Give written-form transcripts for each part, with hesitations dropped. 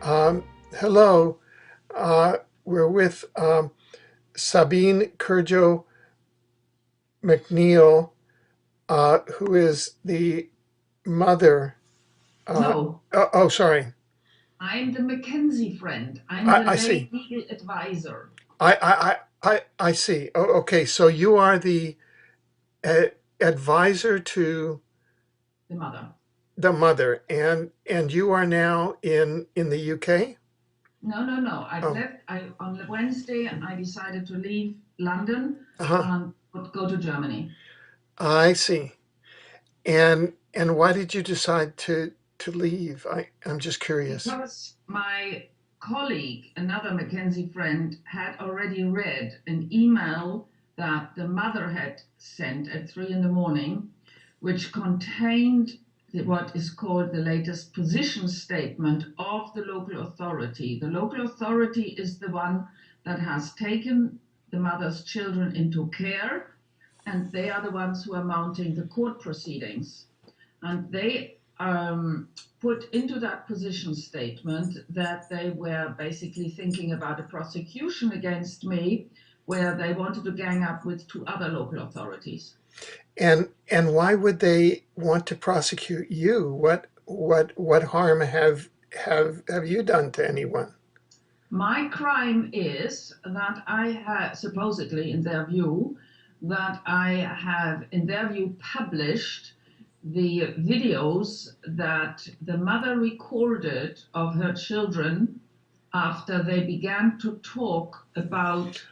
Um, Hello, we're with Sabine Kurjo McNeil, who is the mother. No, Sorry. I'm the Mackenzie friend. I'm the I lay see. legal advisor. I see. Oh, okay. So you are the uh, advisor to The mother. the mother, and you are now in the UK. No, no, no. I've Oh, left. On Wednesday, I decided to leave London uh-huh. and would go to Germany. I see. And why did you decide to leave? I'm just curious. Because my colleague, another Mackenzie friend, had already read an email that the mother had sent at 3 in the morning, which contained what is called the latest position statement of the local authority. The local authority is the one that has taken the mother's children into care, and they are the ones who are mounting the court proceedings. And they put into that position statement that they were basically thinking about a prosecution against me, where they wanted to gang up with two other local authorities. And why would they want to prosecute you? What harm have you done to anyone? My crime is that I have, supposedly in their view, that I have, in their view, published the videos that the mother recorded of her children after they began to talk about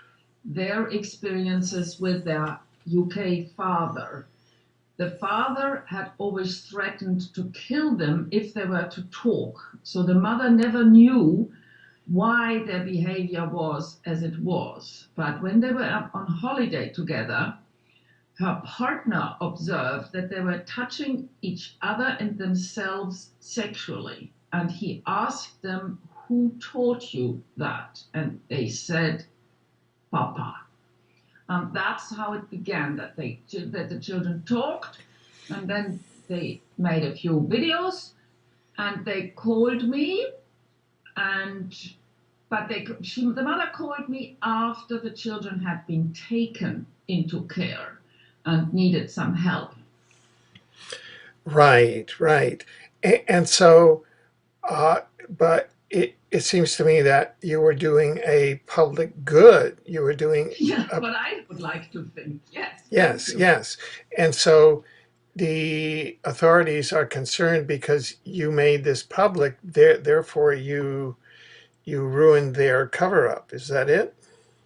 their experiences with their UK father. The father had always threatened to kill them if they were to talk. So the mother never knew why their behavior was as it was. But when they were on holiday together, her partner observed that they were touching each other and themselves sexually. And he asked them, "Who taught you that?" And they said, "Papa." That's how it began, that the children talked, and then they made a few videos, and they called me, and but the mother called me after the children had been taken into care and needed some help. Right, right. And so, but it seems to me that you were doing a public good. You were doing Yeah, a what I would like to think. Yes, thank yes, you. yes. And so the authorities are concerned because you made this public. Therefore, you ruined their cover up. Is that it?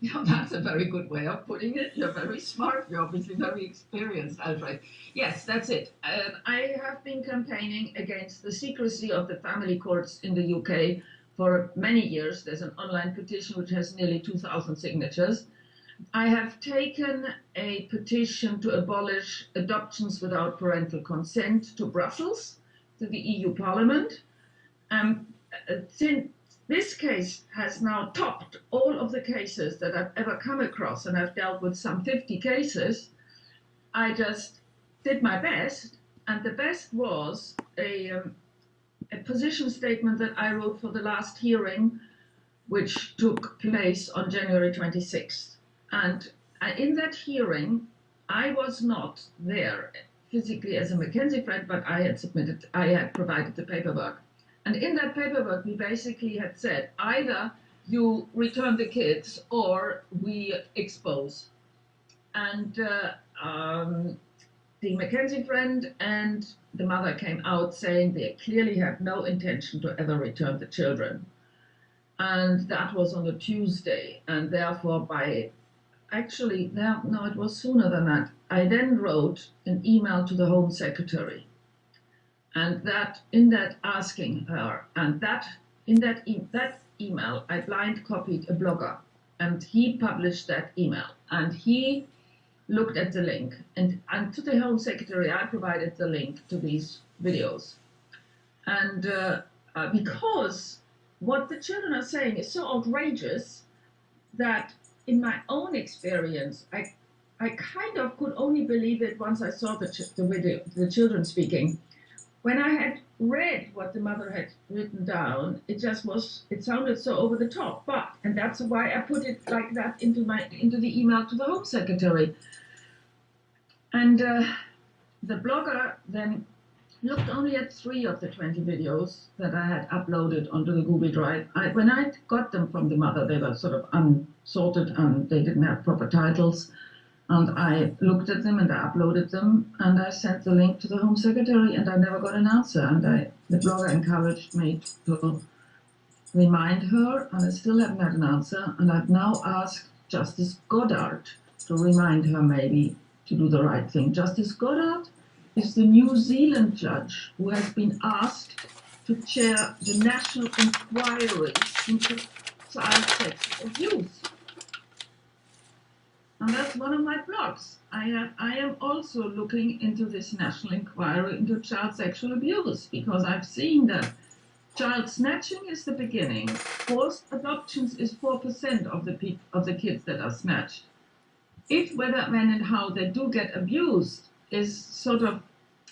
Yeah, that's a very good way of putting it. You're very smart. You're obviously very experienced, Alfred. Yes, that's it. I have been campaigning against the secrecy of the family courts in the UK for many years. There's an online petition which has nearly 2,000 signatures. I have taken a petition to abolish adoptions without parental consent to Brussels, to the EU Parliament. Since this case has now topped all of the cases that I've ever come across, and I've dealt with some 50 cases, I just did my best. And the best was a position statement that I wrote for the last hearing, which took place on January 26th. And in that hearing, I was not there physically as a Mackenzie friend, but I had provided the paperwork. And in that paperwork, we basically had said either you return the kids or we expose. And the Mackenzie friend and the mother came out saying they clearly have no intention to ever return the children. And that was on a Tuesday. And therefore, by actually, no, it was sooner than that. I then wrote an email to the Home Secretary, and that in that asking her, and that in that email, I blind copied a blogger, and he published that email, and he looked at the link, and to the Home Secretary, I provided the link to these videos, and because what the children are saying is so outrageous that in my own experience, I kind of could only believe it once I saw the video, the children speaking. when I had read what the mother had written down, it sounded so over the top. And that's why I put it like that into the email to the Home Secretary. And the blogger then looked only at 3 of the 20 videos that I had uploaded onto the Google Drive. When I got them from the mother, they were sort of unsorted and they didn't have proper titles. And I looked at them and I uploaded them and I sent the link to the Home Secretary and I never got an answer. And the blogger encouraged me to remind her and I still haven't had an answer. And I've now asked Justice Goddard to remind her maybe to do the right thing. Justice Goddard is the New Zealand judge who has been asked to chair the National Inquiry into Child Sexual Abuse. And that's one of my blogs. I am also looking into this national inquiry into child sexual abuse because I've seen that child snatching is the beginning. Forced adoptions is 4% of the kids that are snatched. If, whether, when, and how they do get abused is sort of,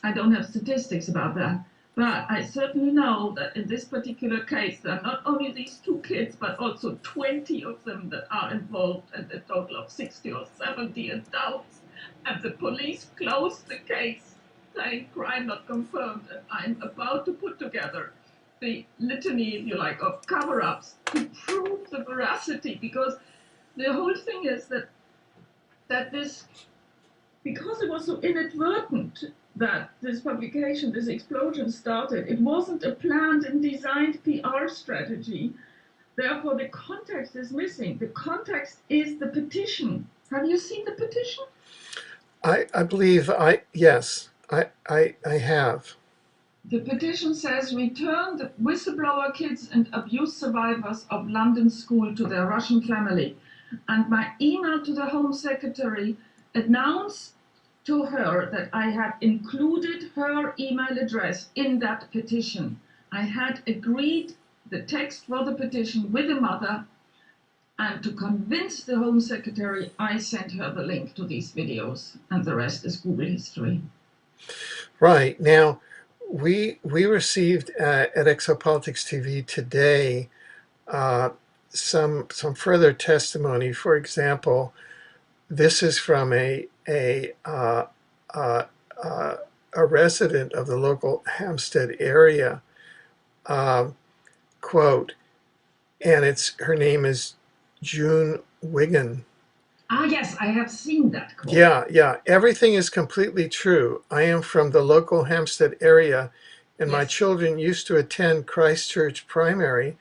I don't have statistics about that, but I certainly know that in this particular case, there are not only these 2 kids, but also 20 of them that are involved, and a total of 60 or 70 adults. And the police closed the case, saying crime not confirmed. And I'm about to put together the litany, if you like, of cover-ups to prove the veracity, because the whole thing is that this, because it was so inadvertent that this publication, this explosion started, it wasn't a planned and designed PR strategy. Therefore, the context is missing. The context is the petition. Have you seen the petition? I believe yes, I have. The petition says return the whistleblower kids and abuse survivors of London school to their Russian family. And my email to the Home Secretary announced to her that I had included her email address in that petition. I had agreed the text for the petition with the mother, and to convince the Home Secretary, I sent her the link to these videos, and the rest is Google history. Right. Now, we received at Exopolitics TV today uh, some further testimony. For example, this is from uh, a resident of the local Hampstead area. Um, Quote, and her name is June Wigan. Ah, yes, I have seen that quote. Yeah. Everything is completely true. I am from the local Hampstead area, and my Yes. children used to attend Christchurch Primary.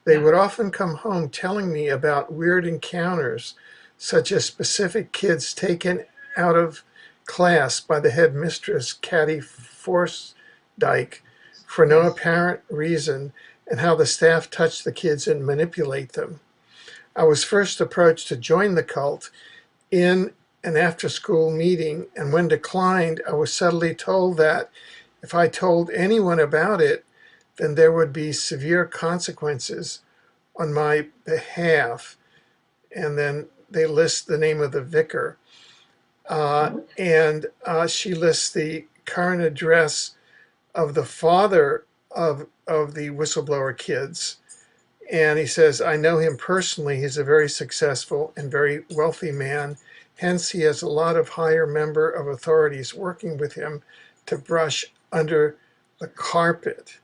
They would often come home telling me about weird encounters, such as specific kids taken out of class by the headmistress, Catty Forsyke, for no apparent reason, and how the staff touch the kids and manipulate them. I was first approached to join the cult in an after-school meeting, and when declined, I was subtly told that if I told anyone about it, then there would be severe consequences on my behalf. And then they list the name of the vicar. And she lists the current address of the father of the whistleblower kids. And he says, I know him personally. He's a very successful and very wealthy man. Hence, he has a lot of higher member of authorities working with him to brush under the carpet.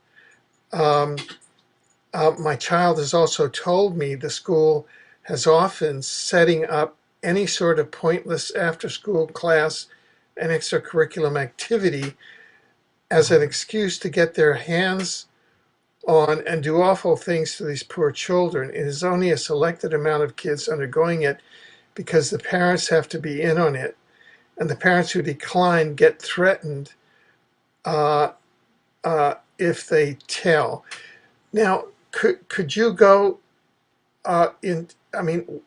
My child has also told me the school has often setting up any sort of pointless after-school class and extracurriculum activity as an excuse to get their hands on and do awful things to these poor children. It is only a selected amount of kids undergoing it because the parents have to be in on it, and the parents who decline get threatened if they tell. Now, could you go in? I mean,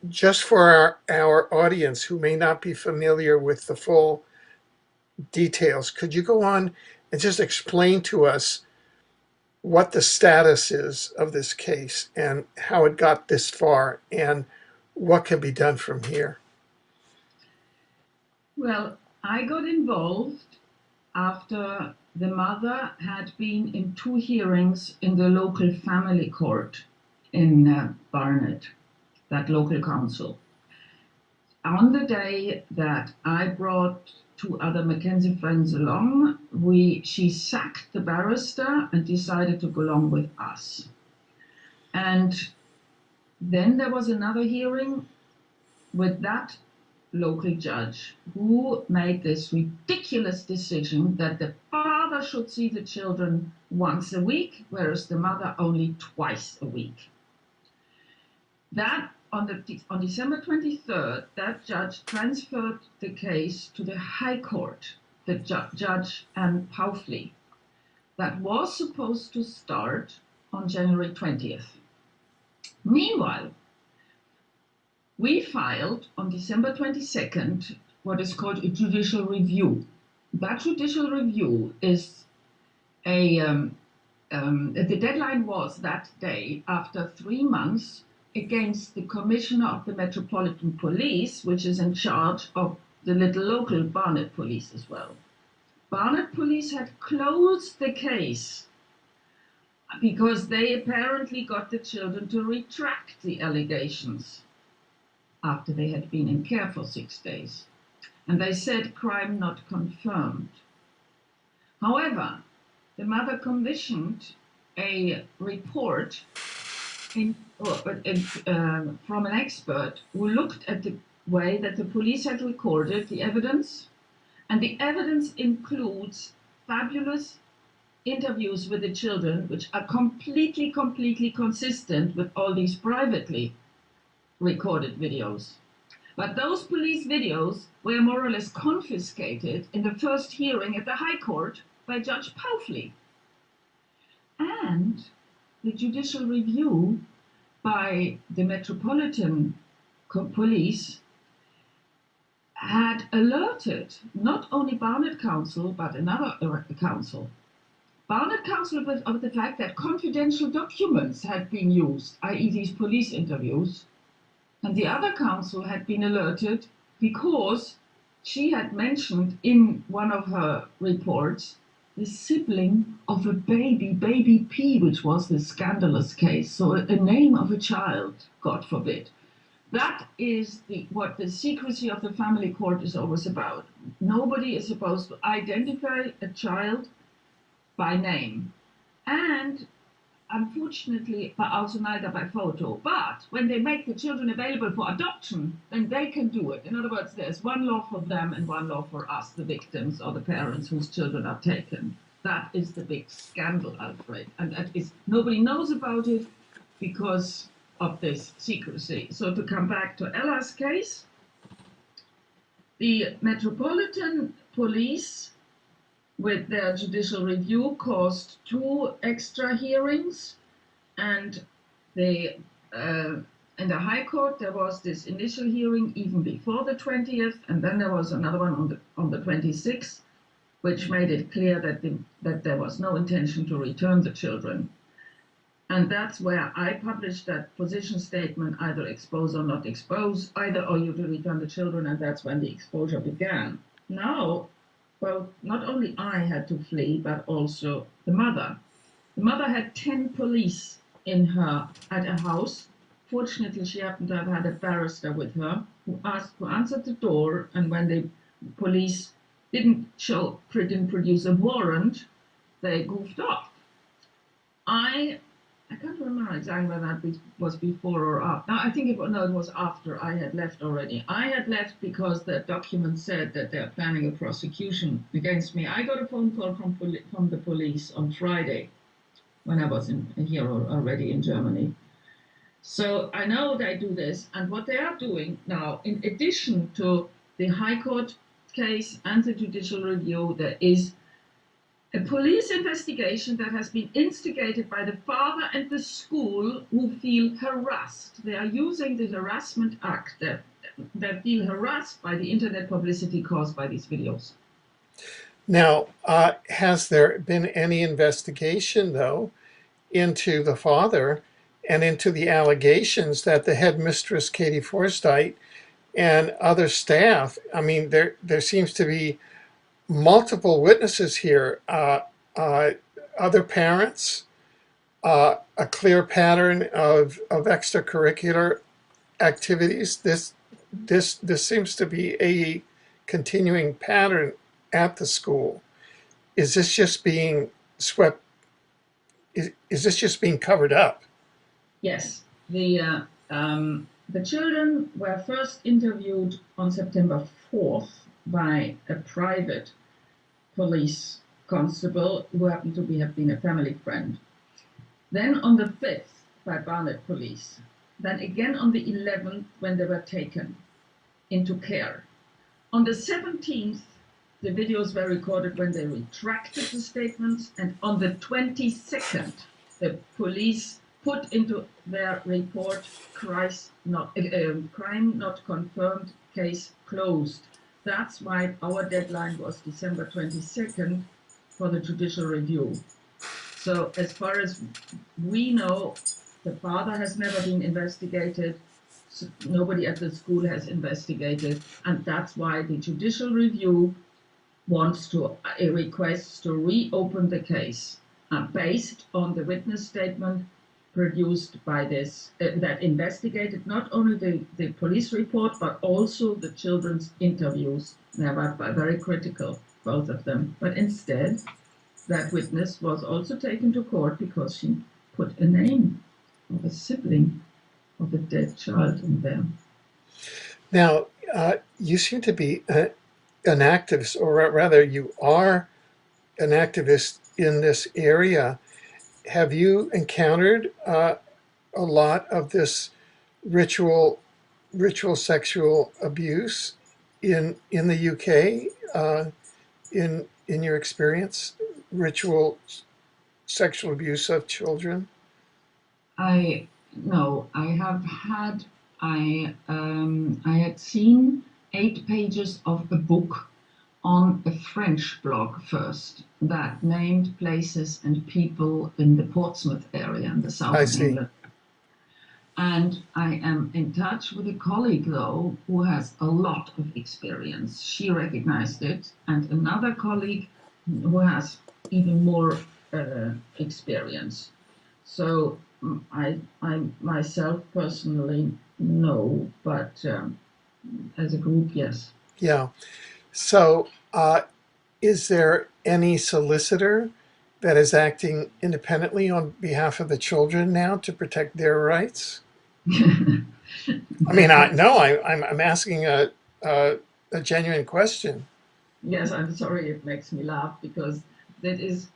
just for our audience who may not be familiar with the full details, could you go on and just explain to us what the status is of this case and how it got this far and what can be done from here? Well, I got involved after the mother had been in 2 hearings in the local family court in Barnet, that local council. On the day that I brought 2 other Mackenzie friends along, she sacked the barrister and decided to go along with us. And then there was another hearing with that local judge who made this ridiculous decision that the father should see the children once a week, whereas the mother only twice a week. That on December 23rd, that judge transferred the case to the High Court, the Judge Anne Paufley. That was supposed to start on January 20th. Meanwhile, we filed on December 22nd what is called a judicial review. That judicial review is the deadline was that day after 3 months against the Commissioner of the Metropolitan Police, which is in charge of the little local Barnet Police as well. Barnet Police had closed the case because they apparently got the children to retract the allegations after they had been in care for 6 days. And they said crime not confirmed. However, the mother commissioned a report from an expert who looked at the way that the police had recorded the evidence, and the evidence includes fabulous interviews with the children, which are completely consistent with all these privately recorded videos. But those police videos were more or less confiscated in the first hearing at the High Court by Judge Paufley. And the judicial review by the Metropolitan Police had alerted not only Barnet Council, but another council. Barnet Council of the fact that confidential documents had been used, i.e. these police interviews, and the other council had been alerted because she had mentioned in one of her reports the sibling of a baby P, which was the scandalous case. So a name of a child, God forbid. That is what the secrecy of the family court is always about. Nobody is supposed to identify a child by name. And unfortunately, also neither by photo. But when they make the children available for adoption, then they can do it. In other words, there's one law for them and one law for us, the victims or the parents whose children are taken. That is the big scandal, Alfred. And that is, nobody knows about it because of this secrecy. So to come back to Ella's case, the Metropolitan Police with their judicial review caused 2 extra hearings, and in the High Court there was this initial hearing even before the 20th, and then there was another one on the 26th, which made it clear that there was no intention to return the children. And that's where I published that position statement, either expose or not expose, either or you to return the children, and that's when the exposure began. Now, well, not only I had to flee, but also the mother. The mother had 10 police at her house. Fortunately, she happened to have had a barrister with her who answered the door, and when the police didn't produce a warrant, they goofed off. I can't remember exactly whether that was before or after. No, I think it was after I had left already. I had left because the document said that they're planning a prosecution against me. I got a phone call from the police on Friday when I was here already in Germany. So I know they do this, and what they are doing now, in addition to the High Court case and the judicial review, there is a police investigation that has been instigated by the father and the school who feel harassed. They are using the Harassment Act that feel harassed by the internet publicity caused by these videos. Now, has there been any investigation, though, into the father and into the allegations that the headmistress, Katie Forsythe, and other staff, I mean, there seems to be multiple witnesses here, other parents, a clear pattern of extracurricular activities. This seems to be a continuing pattern at the school. Is this just being swept? Is this just being covered up? Yes, the children were first interviewed on September 4th by a private police constable who happened to have been a family friend. Then on the 5th by Barnet Police. Then again on the 11th when they were taken into care. On the 17th, the videos were recorded when they retracted the statements, and on the 22nd, the police put into their report crime not confirmed, case closed. That's why our deadline was December 22nd for the judicial review. So as far as we know, the father has never been investigated. So nobody at the school has investigated, and that's why the judicial review requests to reopen the case based on the witness statement produced by this that investigated not only the police report but also the children's interviews. They were very critical, both of them. But instead, that witness was also taken to court because she put a name of a sibling of a dead child in there. Now, you seem to be an activist, or rather, you are an activist in this area. Have you encountered a lot of this ritual sexual abuse in the UK? In your experience, ritual sexual abuse of children? I had seen 8 pages of a book on a French blog first that named places and people in the Portsmouth area in the south of England. And I am in touch with a colleague, though, who has a lot of experience. She recognized it, and another colleague who has even more experience. So I myself personally no, but as a group, yes. Yeah. So is there any solicitor that is acting independently on behalf of the children now to protect their rights? I mean, I'm asking a genuine question. Yes, I'm sorry it makes me laugh, because that is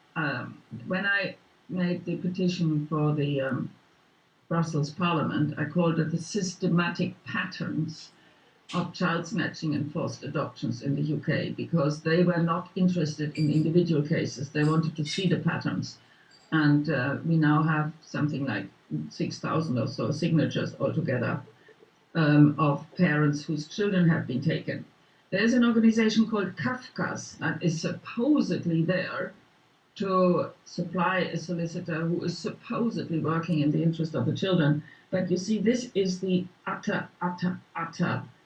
when I made the petition for the Brussels Parliament, I called it the systematic patterns of child snatching and forced adoptions in the UK, because they were not interested in individual cases. They wanted to see the patterns. And we now have something like 6,000 or so signatures altogether of parents whose children have been taken. There's an organization called Kafka's that is supposedly there to supply a solicitor who is supposedly working in the interest of the children. But you see, this is the utter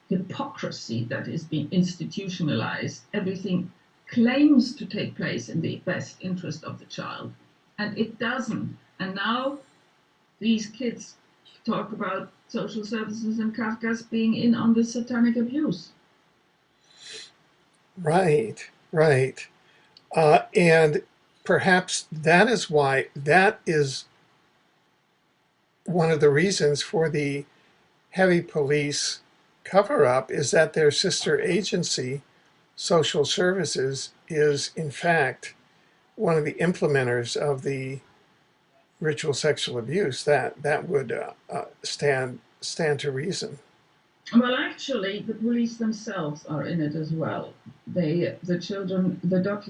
hypocrisy that is being institutionalized. Everything claims to take place in the best interest of the child, and it doesn't. And now these kids talk about social services and Kafka's being in on the satanic abuse. Right. And perhaps that is one of the reasons for the heavy police cover-up, is that their sister agency, Social Services, is in fact one of the implementers of the ritual sexual abuse. That would stand to reason. Well, actually, the police themselves are in it as well. The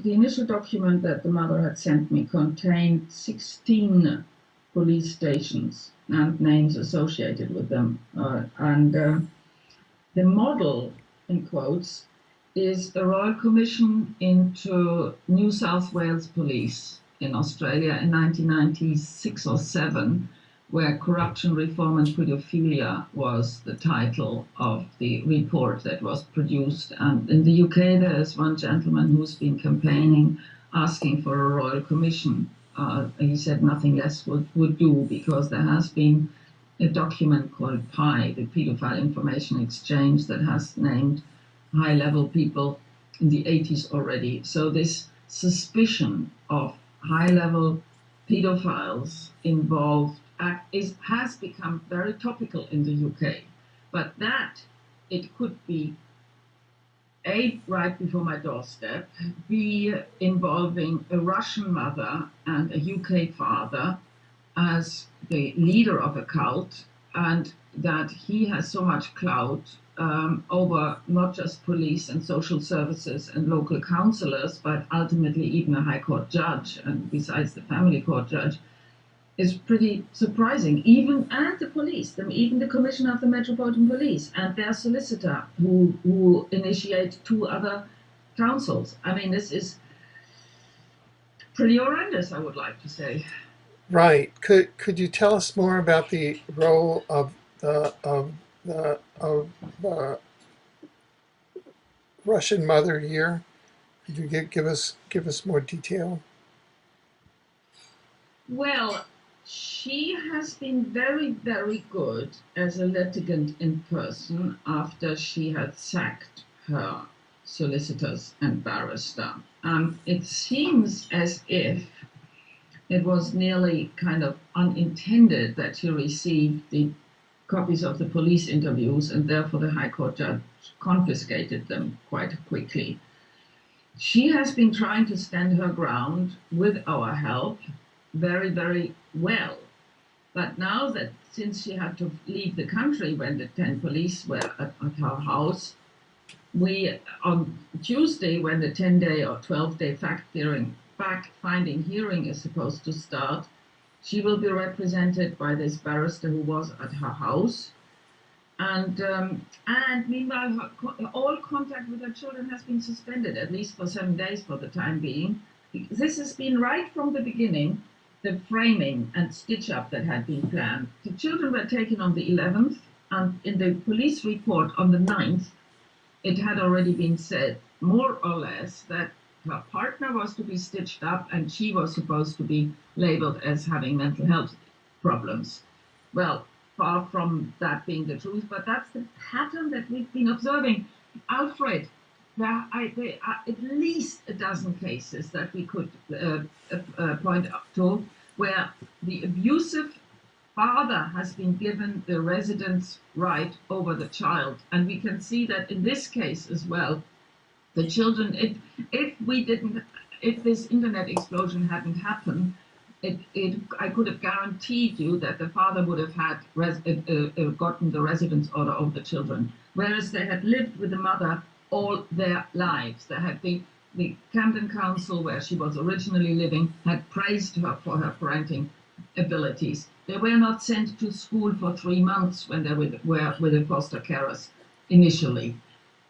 initial document that the mother had sent me contained 16 police stations and names associated with them. The model, in quotes, is the Royal Commission into New South Wales Police in Australia in 1996 or 7, where corruption, reform and pedophilia was the title of the report that was produced. And in the UK, there is one gentleman who's been campaigning, asking for a royal commission. He said nothing less would do, because there has been a document called PI, the Pedophile Information Exchange, that has named high-level people in the 80s already. So this suspicion of high-level pedophiles involved has become very topical in the UK. But that it could be A, right before my doorstep, B, involving a Russian mother and a UK father as the leader of a cult, and that he has so much clout over not just police and social services and local councillors, but ultimately even a high court judge, and besides the family court judge, is pretty surprising. And the police, even the commissioner of the Metropolitan Police and their solicitor, who initiate 2 other councils. I mean, this is pretty horrendous, I would like to say. Right. Could you tell us more about the role of the Russian mother here? Could you give us more detail? Well, she has been very, very good as a litigant in person after she had sacked her solicitors and barrister. It seems as if it was nearly kind of unintended that she received the copies of the police interviews, and therefore the High Court judge confiscated them quite quickly. She has been trying to stand her ground with our help very, very well. But now that, since she had to leave the country when the 10 police were at her house, we, on Tuesday, when the 10-day or 12-day fact-finding hearing is supposed to start, she will be represented by this barrister who was at her house. And meanwhile, all contact with her children has been suspended, at least for 7 days for the time being. This has been right from the beginning, the framing and stitch-up that had been planned. The children were taken on the 11th, and in the police report on the 9th, it had already been said, more or less, that her partner was to be stitched up and she was supposed to be labeled as having mental health problems. Well, far from that being the truth, but that's the pattern that we've been observing. Alfred, there are at least a dozen cases that we could point to where the abusive father has been given the residence right over the child. And we can see that in this case as well, the children, if this internet explosion hadn't happened, I could have guaranteed you that the father would have had gotten the residence order over the children, whereas they had lived with the mother all their lives. There had been the Camden Council, where she was originally living, had praised her for her parenting abilities. They were not sent to school for 3 months when they were with the foster carers initially.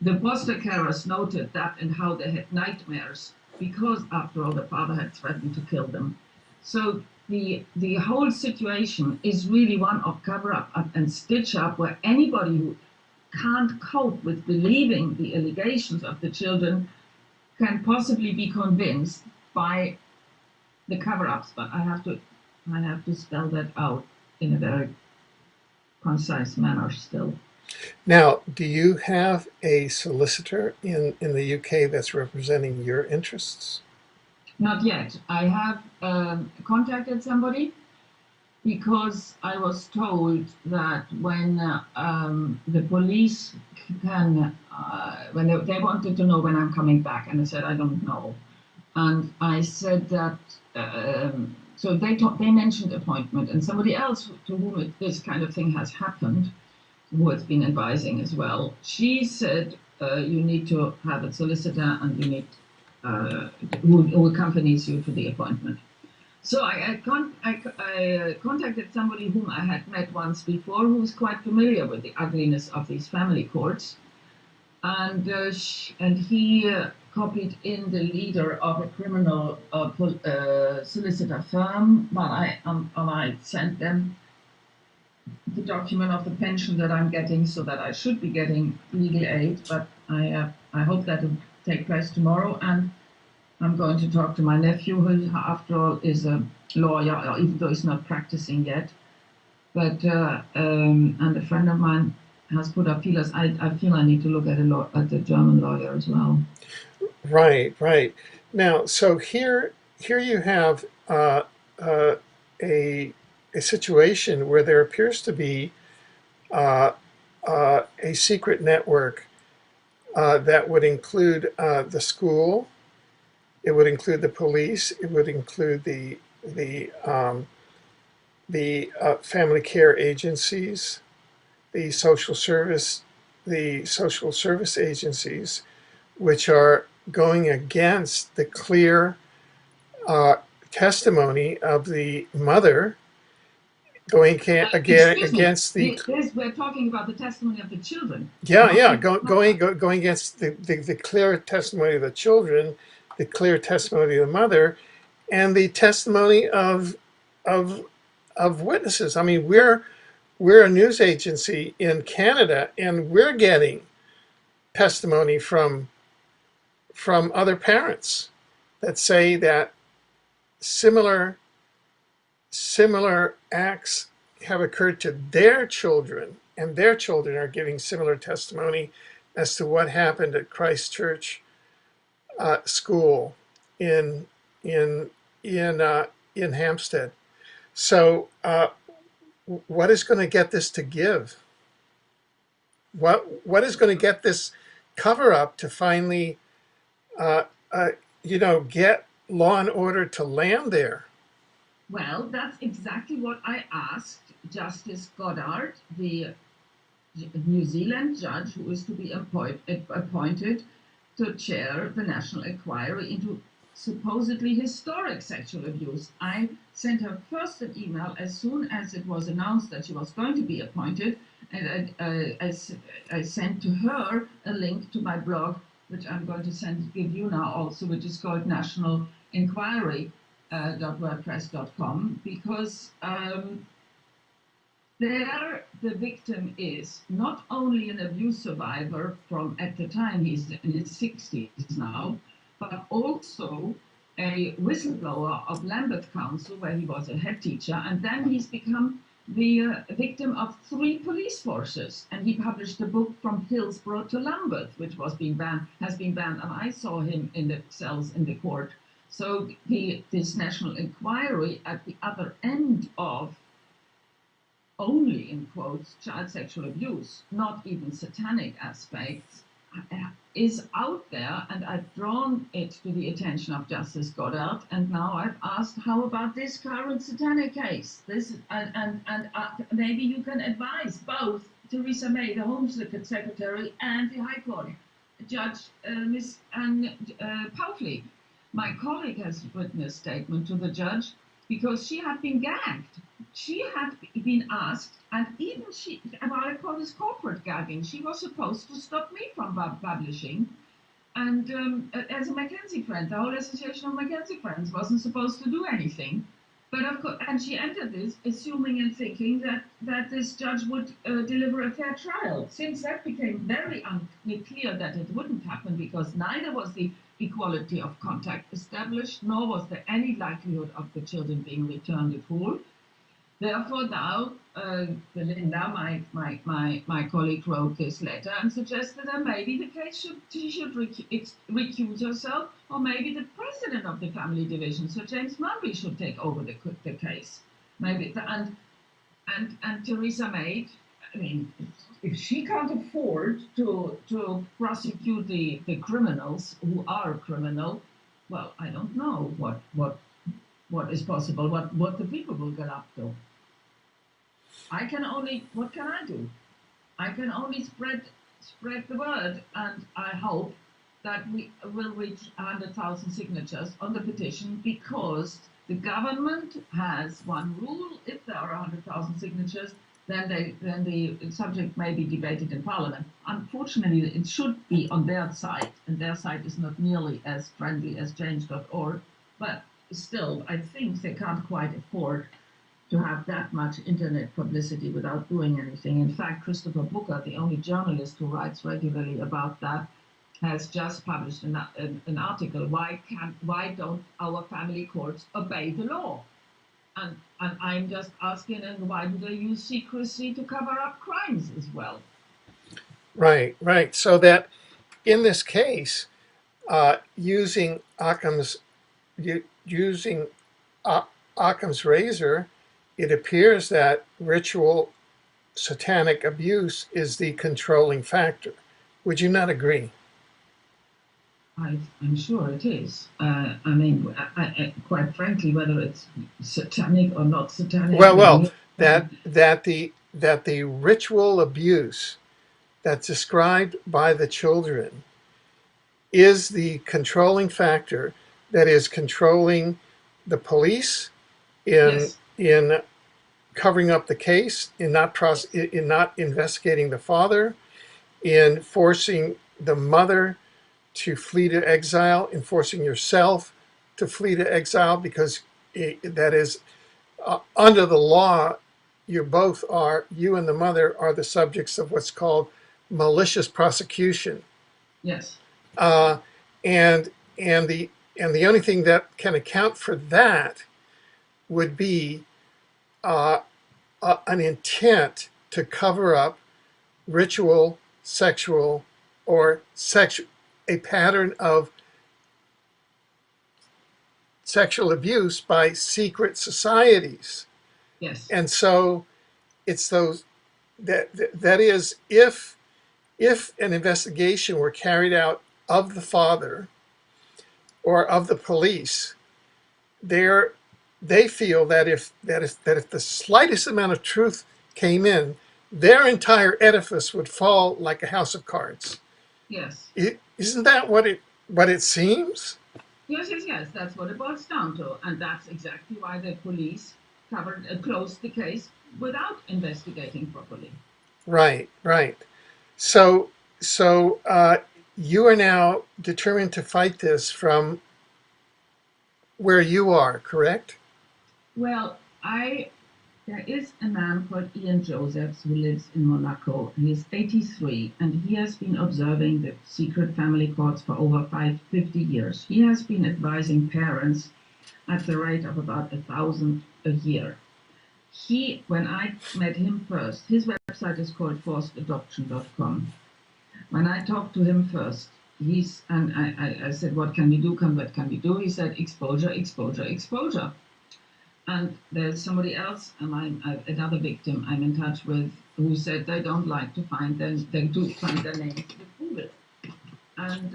The foster carers noted that and how they had nightmares because, after all, the father had threatened to kill them. So the whole situation is really one of cover-up and stitch-up, where anybody who can't cope with believing the allegations of the children can possibly be convinced by the cover-ups. But I have to spell that out in a very concise manner still. Now, do you have a solicitor in the UK that's representing your interests? Not yet. I have contacted somebody because I was told that when the police when they wanted to know when I'm coming back, and I said, I don't know. And I said that, so they mentioned appointment, and somebody else to whom this kind of thing has happened, who has been advising as well, she said, you need to have a solicitor and you need who accompanies you to the appointment. So I contacted somebody whom I had met once before, who was quite familiar with the ugliness of these family courts, and he copied in the leader of a criminal solicitor firm. But I sent them the document of the pension that I'm getting, so that I should be getting legal aid. But I hope that will take place tomorrow, and I'm going to talk to my nephew, who, after all, is a lawyer, even though he's not practicing yet. But and a friend of mine has put up feelers. I feel I need to look at the German lawyer as well. Right, right. Now, so here you have uh, a a situation where there appears to be uh, a secret network that would include the school, it would include the police, it would include the family care agencies, the social service, the social service agencies, which are going against the clear uh, testimony of the mother, going again Excuse me. against the We're talking about the testimony of the children, yeah, not yeah, the going against the clear testimony of the children, the clear testimony of the mother, and the testimony of of witnesses. I mean, we're a news agency in Canada, and we're getting testimony from other parents that say that similar similar acts have occurred to their children, and their children are giving similar testimony as to what happened at Christ Church School in in in Hampstead. So, what is going to get this to give? What is going to get this cover up to finally, uh, uh, get law and order to land there? Well, that's exactly what I asked Justice Goddard, the New Zealand judge who is to be appointed to chair the national inquiry into supposedly historic sexual abuse. I sent her first an email as soon as it was announced that she was going to be appointed, and I sent to her a link to my blog, which I'm going to give you now also, which is called National Inquiry. .wordpress.com, because there the victim is not only an abuse survivor from, at the time he's in his 60s now, but also a whistleblower of Lambeth Council, where he was a head teacher, and then he's become the victim of 3 police forces, and he published a book From Hillsborough to Lambeth, which has been banned, and I saw him in the cells in the court. So this national inquiry at the other end of only, in quotes, child sexual abuse, not even satanic aspects, is out there, and I've drawn it to the attention of Justice Goddard, and now I've asked, how about this current satanic case? This and maybe you can advise both Theresa May, the Home Secretary, and the High Court Judge Miss Anne Poutley. My colleague has written a statement to the judge because she had been gagged. She had been asked, and even what I call this corporate gagging, she was supposed to stop me from publishing. And as a Mackenzie friend, the whole association of Mackenzie friends wasn't supposed to do anything. But of course, and she entered this assuming and thinking that this judge would deliver a fair trial. Since that became very clear that it wouldn't happen, because neither was the equality of contact established, nor was there any likelihood of the children being returned at all. Therefore, now Belinda, my colleague, wrote this letter and suggested that maybe the case she should recuse herself, or maybe the president of the family division, Sir James Murray, should take over the case. Maybe and Theresa May. I mean, if she can't afford to prosecute the criminals who are criminal, well, I don't know what is possible. What the people will get up to. What can I do? I can only spread the word, and I hope that we will reach 100,000 signatures on the petition, because the government has one rule: if there are 100,000 signatures, then the subject may be debated in Parliament. Unfortunately, it should be on their side, and their side is not nearly as friendly as change.org, but still, I think they can't quite afford to have that much internet publicity without doing anything. In fact, Christopher Booker, the only journalist who writes regularly about that, has just published an article. Why don't our family courts obey the law? And I'm just asking, and why do they use secrecy to cover up crimes as well? Right, right. So that in this case, using using Occam's razor, it appears that ritual satanic abuse is the controlling factor. Would you not agree? I'm sure it is. I mean, quite frankly, whether it's satanic or not satanic, Well, um, that the ritual abuse that's described by the children is the controlling factor that is controlling the police yes, in covering up the case, in not investigating the father, in forcing the mother to flee to exile, in forcing yourself to flee to exile, because that is under the law. You and the mother are the subjects of what's called malicious prosecution. yes, Uh, and and the and the only thing that can account for that would be uh, an intent to cover up ritual, sexual, or a pattern of sexual abuse by secret societies. yes, And so it's those that is, if an investigation were carried out of the father or of the police, they're they feel that if the slightest amount of truth came in, their entire edifice would fall like a house of cards. yes. Isn't that what it seems? Yes, yes, yes. That's what it boils down to, and that's exactly why the police closed the case without investigating properly. Right, right. So so you are now determined to fight this from where you are, correct? Well, there is a man called Ian Josephs who lives in Monaco. He's 83 and he has been observing the secret family courts for over 50 years. He has been advising parents at the rate of about 1,000 a year. When I met him first, his website is called forcedadoption.com. When I talked to him first, I said, what can we do? What can we do? He said, exposure, exposure, exposure. And there's somebody else, and another victim I'm in touch with, who said they don't like to find them. They do find their names with Google, and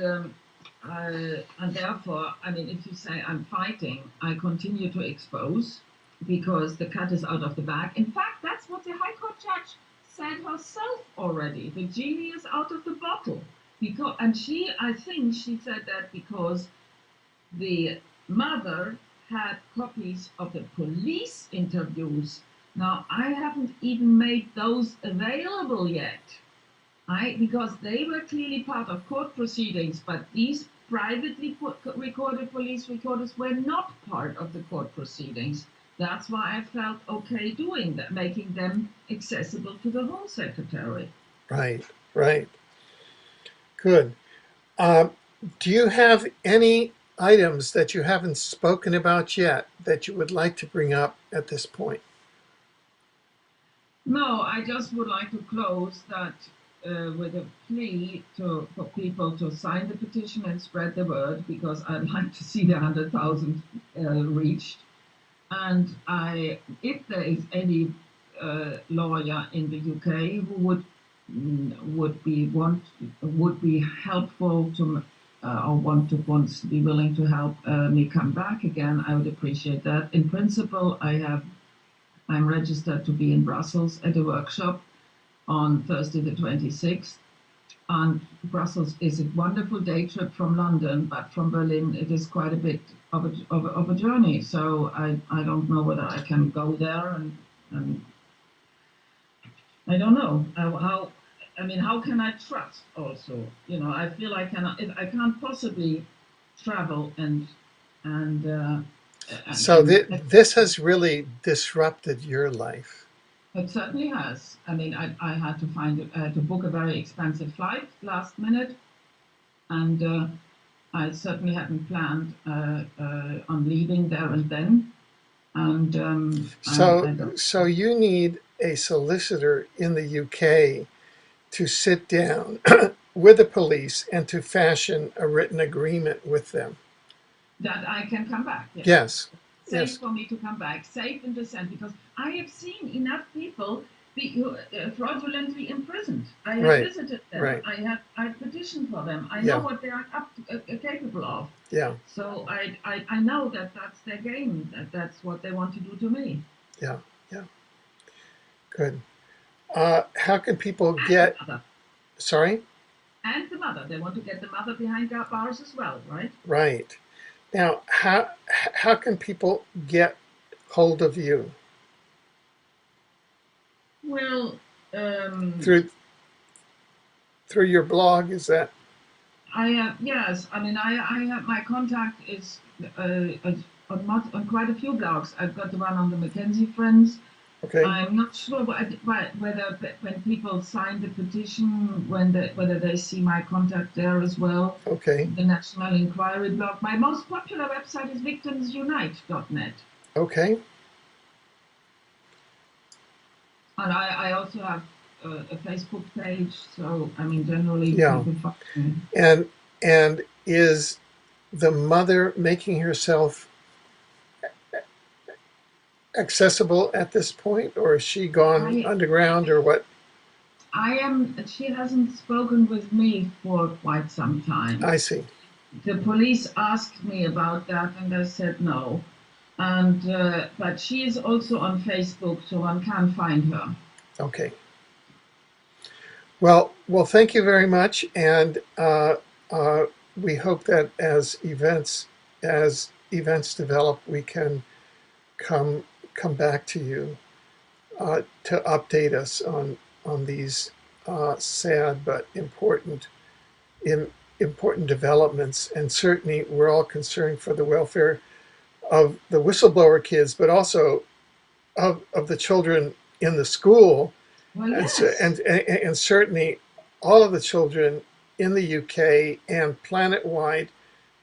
therefore, I mean, if you say I'm fighting, I continue to expose because the cat is out of the bag. In fact, that's what the High Court judge said herself already. The genie is out of the bottle. I think she said that because the mother had copies of the police interviews. Now, I haven't even made those available yet. Because they were clearly part of court proceedings, but these privately recorded police recorders were not part of the court proceedings. That's why I felt okay doing that, making them accessible to the Home Secretary. Right, right. Good. Um, do you have any items that you haven't spoken about yet that you would like to bring up at this point? No, I just would like to close that with a plea for people to sign the petition and spread the word, because I'd like to see the 100,000 reached. And if there is any lawyer in the UK who would be helpful to or wants to be willing to help me come back again, I would appreciate that. In principle, I'm registered to be in Brussels at a workshop on Thursday the 26th. And Brussels is a wonderful day trip from London, but from Berlin it is quite a bit of a journey. So I don't know whether I can go there, and I don't know how. I mean, how can I trust? Also, I feel I cannot. I can't possibly travel and So and this has really disrupted your life. it certainly has. I mean, I had to to book a very expensive flight last minute, and I certainly hadn't planned on leaving there and then. And I don't. So you need a solicitor in the UK to sit down with the police and to fashion a written agreement with them. That I can come back. Yes, Yes, safe yes, for me to come back, safe in the sense because I have seen enough people be fraudulently imprisoned. I have right, visited them. right, I petitioned for them. I know yeah, what they are capable of. yeah, So I know that that's their game. That's what they want to do to me. yeah, yeah. Good. How can people And the get? mother. Sorry. And the mother. They want to get the mother behind bars as well, right? Right. Now, how can people get hold of you? Well, um, Through your blog? Is that yes. I mean, I have my contact is on quite a few blogs. I've got the one on the Mackenzie Friends. okay? I'm not sure whether when people sign the petition, whether they see my contact there as well. Okay, The National Inquiry blog. My most popular website is victimsunite.net. okay. And I also have a Facebook page, so I mean, generally Yeah. people find me. And is the mother making herself accessible at this point, or is she gone I underground, or what? I am. She hasn't spoken with me for quite some time. I see. The police asked me about that, and I said no. And but she is also on Facebook, so one can find her. Okay. Well, thank you very much, and uh, we hope that as events develop, we can come back to you to update us on these sad but im, important developments. And certainly, we're all concerned for the welfare of the whistleblower kids, but also of the children in the school, Well, and so, yes. and certainly all of the children in the UK and planet wide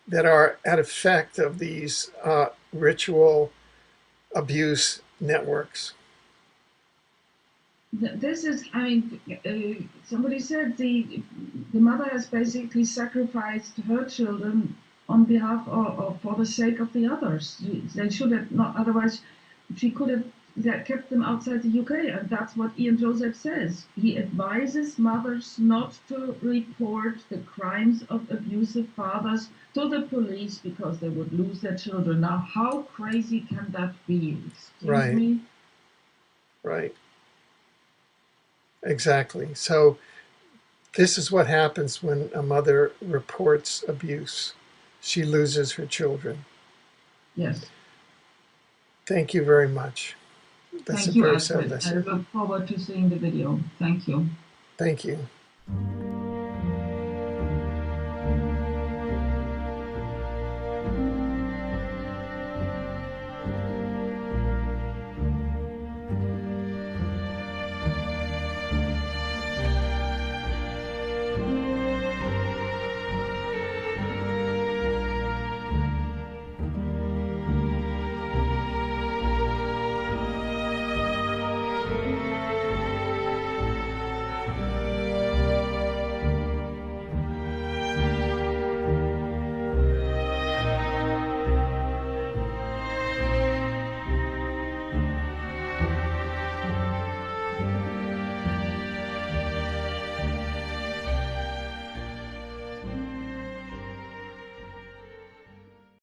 that are at effect of these ritual abuse networks. This is, I mean, somebody said the mother has basically sacrificed her children on behalf or for the sake of the others. They should have not, otherwise, she could have kept them outside the UK, and that's what Ian Joseph says. He advises mothers not to report the crimes of abusive fathers to the police because they would lose their children. Now, how crazy can that be? Excuse Right, me? right, exactly. So this is what happens when a mother reports abuse. She loses her children. Yes. Thank you very much. That's a Thank you, very sad Alfred. I lesson. look forward to seeing the video. Thank you. Thank you.